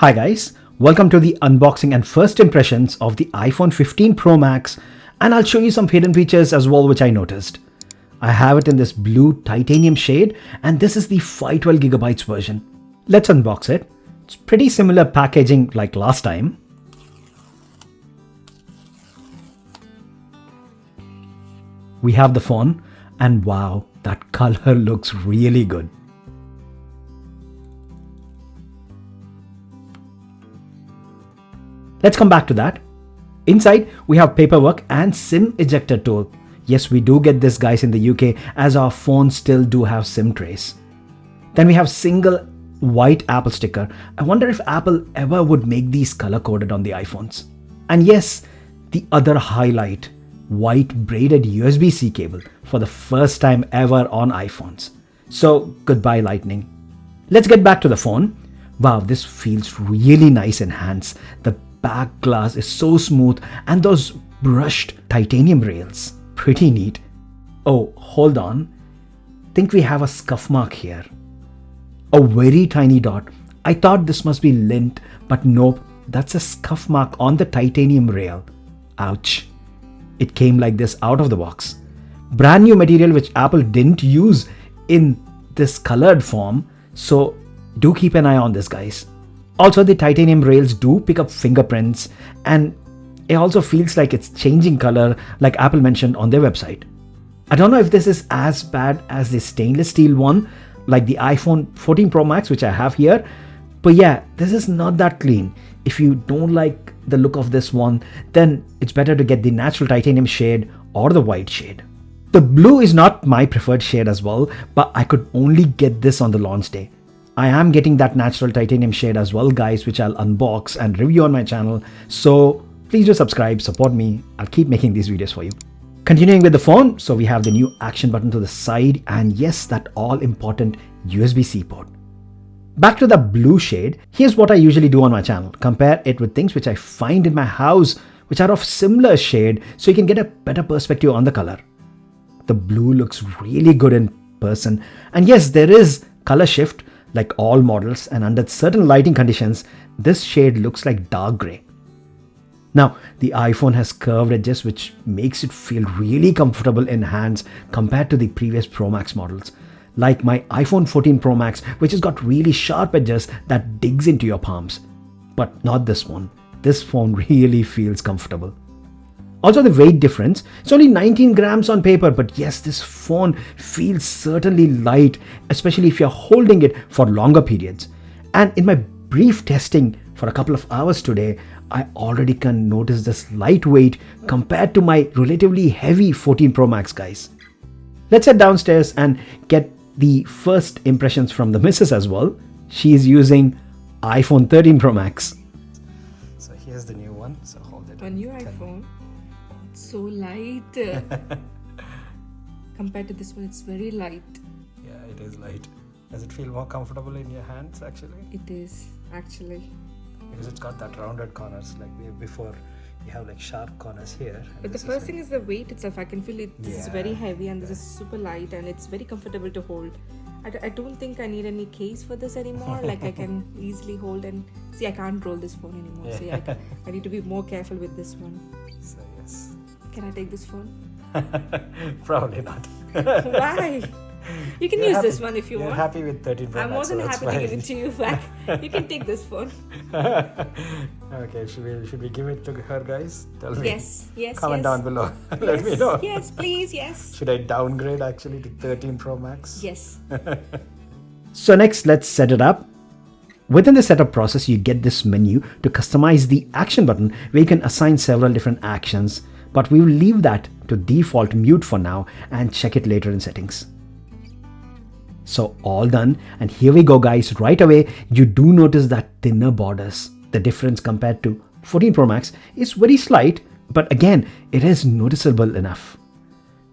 Hi guys, welcome to the unboxing and first impressions of the iPhone 15 Pro Max, and I'll show you some hidden features as well which I noticed. I have it in this blue titanium shade and this is the 512GB version. Let's unbox it. It's pretty similar packaging like last time. We have the phone and wow, that color looks really good. Let's come back to that. Inside, we have paperwork and SIM ejector tool. Yes, we do get this guys in the UK as our phones still do have SIM trays. Then we have single white Apple sticker. I wonder if Apple ever would make these color coded on the iPhones. And yes, the other highlight, white braided USB-C cable for the first time ever on iPhones. So goodbye lightning. Let's get back to the phone. Wow, this feels really nice in hands. The back glass is so smooth and those brushed titanium rails. Pretty neat. Oh, hold on. Think we have a scuff mark here. A very tiny dot. I thought this must be lint, but nope, that's a scuff mark on the titanium rail. Ouch. It came like this out of the box. Brand new material which Apple didn't use in this colored form, so do keep an eye on this guys. Also, the titanium rails do pick up fingerprints and it also feels like it's changing color like Apple mentioned on their website. I don't know if this is as bad as the stainless steel one like the iPhone 14 Pro Max which I have here, but yeah, this is not that clean. If you don't like the look of this one, then it's better to get the natural titanium shade or the white shade. The blue is not my preferred shade as well, but I could only get this on the launch day. I am getting that natural titanium shade as well guys, which I'll unbox and review on my channel. So please do subscribe, support me. I'll keep making these videos for you. Continuing with the phone, so we have the new action button to the side and yes, that all important USB-C port. Back to the blue shade, here's what I usually do on my channel. Compare it with things which I find in my house which are of similar shade so you can get a better perspective on the color. The blue looks really good in person and yes, there is color shift like all models, and under certain lighting conditions, this shade looks like dark gray. Now, the iPhone has curved edges which makes it feel really comfortable in hands compared to the previous Pro Max models. Like my iPhone 14 Pro Max, which has got really sharp edges that digs into your palms. But not this one. This phone really feels comfortable. Also the weight difference, it's only 19 grams on paper, but yes, this phone feels certainly light, especially if you're holding it for longer periods. And in my brief testing for a couple of hours today, I already can notice this lightweight compared to my relatively heavy 14 Pro Max guys. Let's head downstairs and get the first impressions from the missus as well. She's using iPhone 13 Pro Max. So here's the new one, so hold it. A new iPhone. It's so light. Compared to this one, it's very light. Yeah, it is light. Does it feel more comfortable in your hands actually? It is, actually. Because it's got that rounded corners like before you have like sharp corners here. But the first thing is the weight itself. I can feel it. This is very heavy and this is super light and it's very comfortable to hold. I don't think I need any case for this anymore. Like I can easily hold and see I can't roll this phone anymore. Yeah. So yeah, I need to be more careful with this one. So yes. Can I take this phone? Probably not. Why? You can use this one if you You're want. happy with 13 Pro I'm Max, more than so that's happy to fine. give it to you back. You can take this phone. Okay, should we give it to her guys? Tell me. Yes. Comment down below. Let me know. Yes, please, yes. Should I downgrade actually to 13 Pro Max? Yes. So next, let's set it up. Within the setup process, you get this menu to customize the action button where you can assign several different actions, but we will leave that to default mute for now and check it later in settings. So all done, and here we go guys. Right away, you do notice that thinner borders. The difference compared to 14 Pro Max is very slight, but again, it is noticeable enough.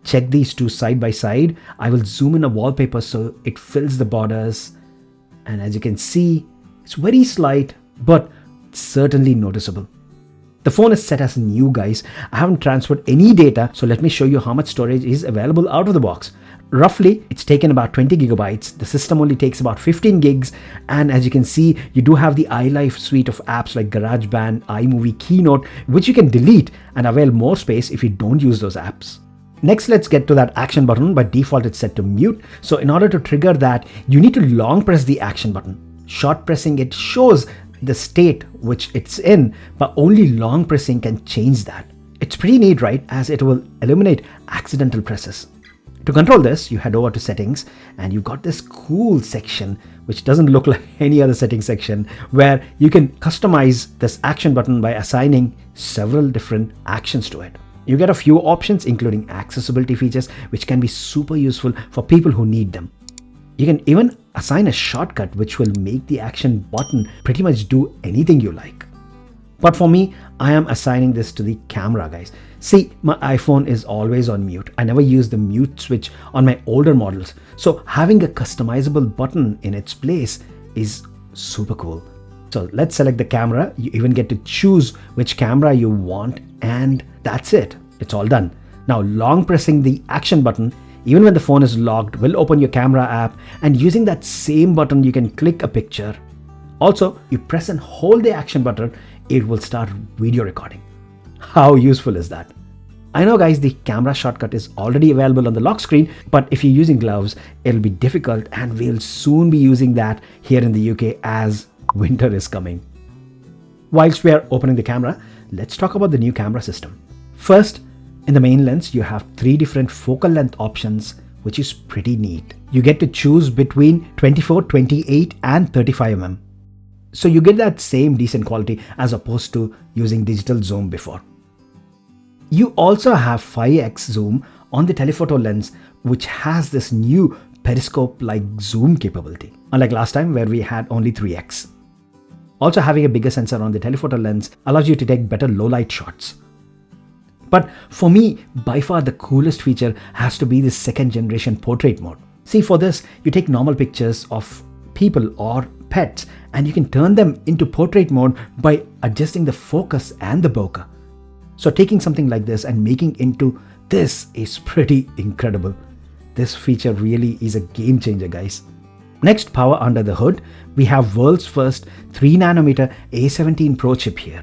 Check these two side by side. I will zoom in a wallpaper so it fills the borders. And as you can see, it's very slight, but certainly noticeable. The phone is set as new guys. I haven't transferred any data, so let me show you how much storage is available out of the box. Roughly, it's taken about 20 gigabytes. The system only takes about 15 gigs. And as you can see, you do have the iLife suite of apps like GarageBand, iMovie, Keynote, which you can delete and avail more space if you don't use those apps. Next, let's get to that action button. By default, it's set to mute. So in order to trigger that, you need to long press the action button. Short pressing it shows the state which it's in, but only long pressing can change that. It's pretty neat, right? As it will eliminate accidental presses. To control this, you head over to settings and you got this cool section which doesn't look like any other setting section, where you can customize this action button by assigning several different actions to it. You get a few options including accessibility features which can be super useful for people who need them. You can even assign a shortcut which will make the action button pretty much do anything you like. But for me, I am assigning this to the camera, guys. See, my iPhone is always on mute. I never use the mute switch on my older models. So having a customizable button in its place is super cool. So let's select the camera. You even get to choose which camera you want, and that's it. It's all done. Now long pressing the action button, even when the phone is locked, will open your camera app, and using that same button you can click a picture. Also, you press and hold the action button, it will start video recording. How useful is that? I know guys, the camera shortcut is already available on the lock screen, but if you're using gloves, it'll be difficult, and we'll soon be using that here in the UK as winter is coming. Whilst we are opening the camera, let's talk about the new camera system. First, in the main lens, you have 3 different focal length options, which is pretty neat. You get to choose between 24, 28 and 35mm. So you get that same decent quality as opposed to using digital zoom before. You also have 5x zoom on the telephoto lens, which has this new periscope-like zoom capability, unlike last time where we had only 3x. Also, having a bigger sensor on the telephoto lens allows you to take better low-light shots. But for me, by far the coolest feature has to be the 2nd generation portrait mode. See, for this, you take normal pictures of people or pets and you can turn them into portrait mode by adjusting the focus and the bokeh. So taking something like this and making into this is pretty incredible. This feature really is a game changer, guys. Next, power under the hood. We have world's first 3nm A17 Pro chip here.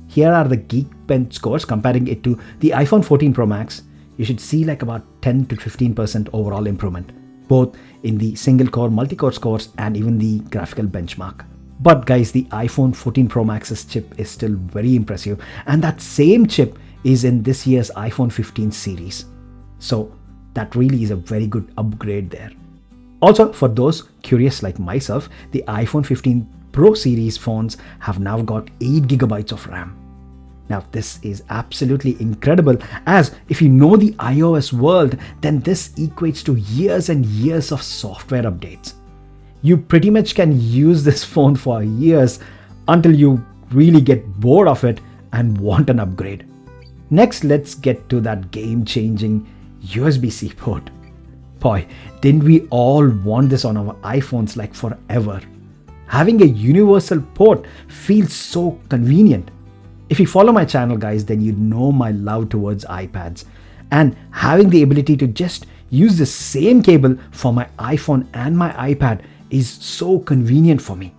Here are the Geekbench scores comparing it to the iPhone 14 Pro Max. You should see like about 10 to 15% overall improvement, both in the single core, multi-core scores and even the graphical benchmark. But guys, the iPhone 14 Pro Max's chip is still very impressive, and that same chip is in this year's iPhone 15 series. So that really is a very good upgrade there. Also, for those curious like myself, the iPhone 15 Pro series phones have now got 8GB of RAM. Now this is absolutely incredible, as if you know the iOS world, then this equates to years and years of software updates. You pretty much can use this phone for years until you really get bored of it and want an upgrade. Next, let's get to that game-changing USB-C port. Boy, didn't we all want this on our iPhones like forever? Having a universal port feels so convenient. If you follow my channel, guys, then you know my love towards iPads, and having the ability to just use the same cable for my iPhone and my iPad is so convenient for me.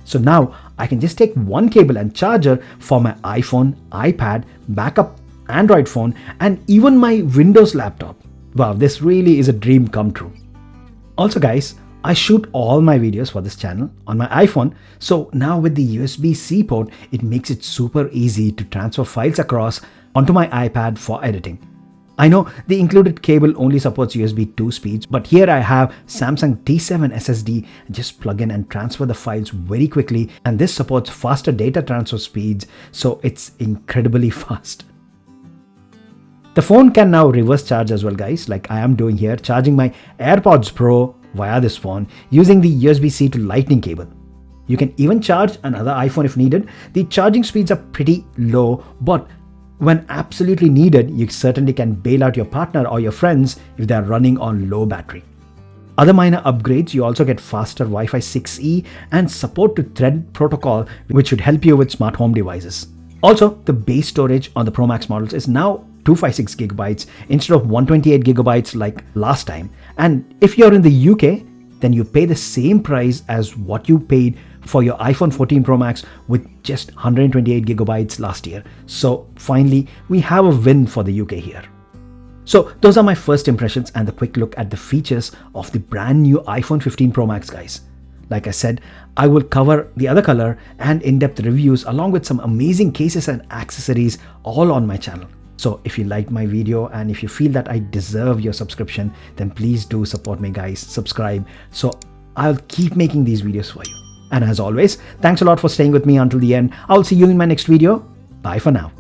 So now I can just take one cable and charger for my iPhone, iPad, backup Android phone, and even my Windows laptop. Wow, this really is a dream come true. Also guys, I shoot all my videos for this channel on my iPhone, so now with the USB-C port, it makes it super easy to transfer files across onto my iPad for editing. I know the included cable only supports USB 2 speeds, but here I have Samsung T7 SSD. Just plug in and transfer the files very quickly, and this supports faster data transfer speeds, so it's incredibly fast. The phone can now reverse charge as well, guys, like I am doing here, charging my AirPods Pro via this phone using the USB-C to Lightning cable. You can even charge another iPhone if needed. The charging speeds are pretty low, but when absolutely needed, you certainly can bail out your partner or your friends if they are running on low battery. Other minor upgrades, you also get faster Wi-Fi 6E and support to Thread protocol, which should help you with smart home devices. Also, the base storage on the Pro Max models is now 256 gigabytes instead of 128 gigabytes like last time. And if you're in the UK, then you pay the same price as what you paid for your iPhone 14 Pro Max with just 128 gigabytes last year. So finally, we have a win for the UK here. So those are my first impressions and the quick look at the features of the brand new iPhone 15 Pro Max, guys. Like I said, I will cover the other color and in-depth reviews along with some amazing cases and accessories all on my channel. So if you liked my video and if you feel that I deserve your subscription, then please do support me, guys. Subscribe so I'll keep making these videos for you. And as always, thanks a lot for staying with me until the end. I'll see you in my next video. Bye for now.